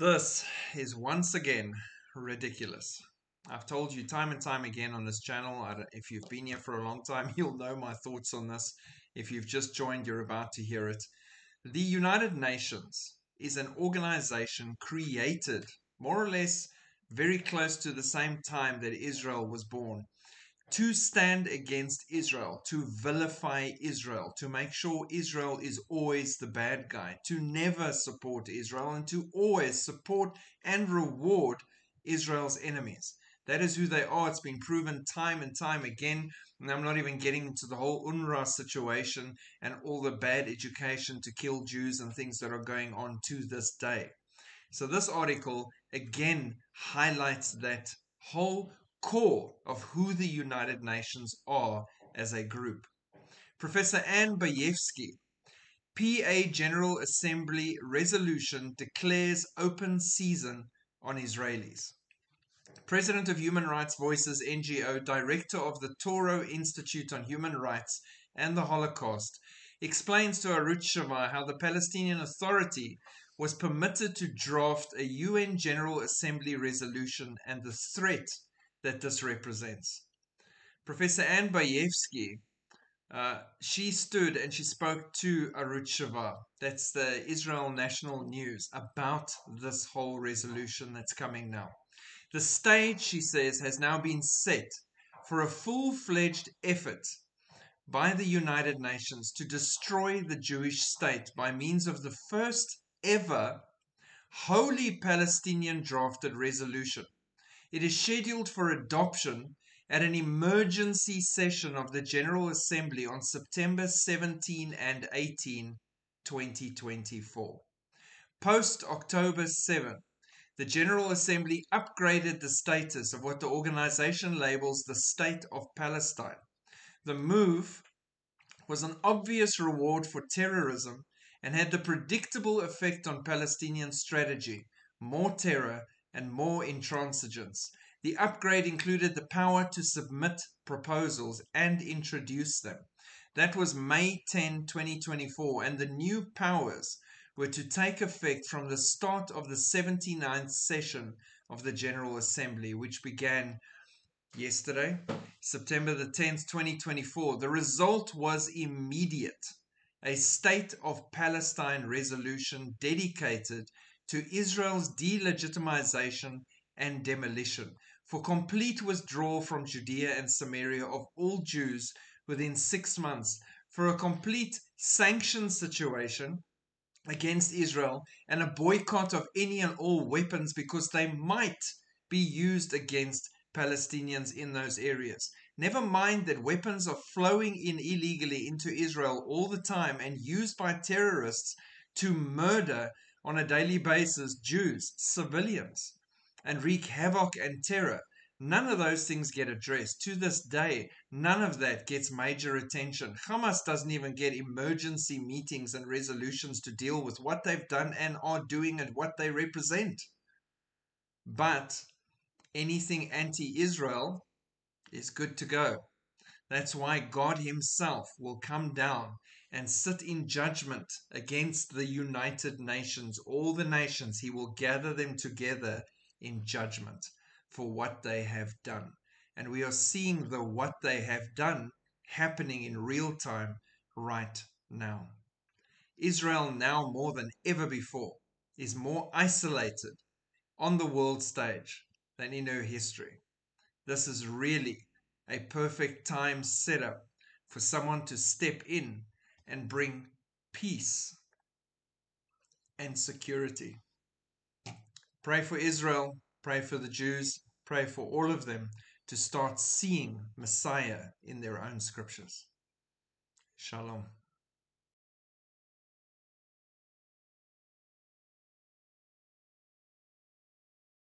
This is once again ridiculous. I've told you time and time again on this channel, if you've been here for a long time, you'll know my thoughts on this. If you've just joined, you're about to hear it. The United Nations is an organization created more or less very close to the same time that Israel was born, to stand against Israel, to vilify Israel, to make sure Israel is always the bad guy, to never support Israel, and to always support and reward Israel's enemies. That is who they are. It's been proven time and time again. And I'm not even getting into the whole UNRWA situation and all the bad education to kill Jews and things that are going on to this day. So this article again highlights that whole core of who the United Nations are as a group. Professor Ann Bayevsky, PA General Assembly resolution declares open season on Israelis. President of Human Rights Voices NGO, Director of the Toro Institute on Human Rights and the Holocaust, explains to Arutz Sheva how the Palestinian Authority was permitted to draft a UN General Assembly resolution and the threat that this represents. Professor Ann Bayevsky, she stood and she spoke to Arutz Sheva, that's the Israel National News, about this whole resolution that's coming now. The stage, she says, has now been set for a full-fledged effort by the United Nations to destroy the Jewish state by means of the first ever wholly Palestinian drafted resolution. It is scheduled for adoption at an emergency session of the General Assembly on September 17 and 18, 2024. Post-October 7, the General Assembly upgraded the status of what the organization labels the State of Palestine. The move was an obvious reward for terrorism and had the predictable effect on Palestinian strategy: more terror and more intransigence. The upgrade included the power to submit proposals and introduce them. That was May 10, 2024, and the new powers were to take effect from the start of the 79th session of the General Assembly, which began yesterday, September the 10th, 2024. The result was immediate: a State of Palestine resolution dedicated to Israel's delegitimization and demolition, for complete withdrawal from Judea and Samaria of all Jews within 6 months, for a complete sanction situation against Israel, and a boycott of any and all weapons because they might be used against Palestinians in those areas. Never mind that weapons are flowing in illegally into Israel all the time and used by terrorists to murder on a daily basis Jews, civilians, and wreak havoc and terror. None of those things get addressed. To this day, none of that gets major attention. Hamas doesn't even get emergency meetings and resolutions to deal with what they've done and are doing and what they represent. But anything anti-Israel is good to go. That's why God himself will come down and sit in judgment against the United Nations. All the nations, he will gather them together in judgment for what they have done. And we are seeing the what they have done happening in real time right now. Israel now more than ever before is more isolated on the world stage than in her history. This is really a perfect time setup for someone to step in and bring peace and security. Pray for Israel, pray for the Jews, pray for all of them to start seeing Messiah in their own scriptures. Shalom.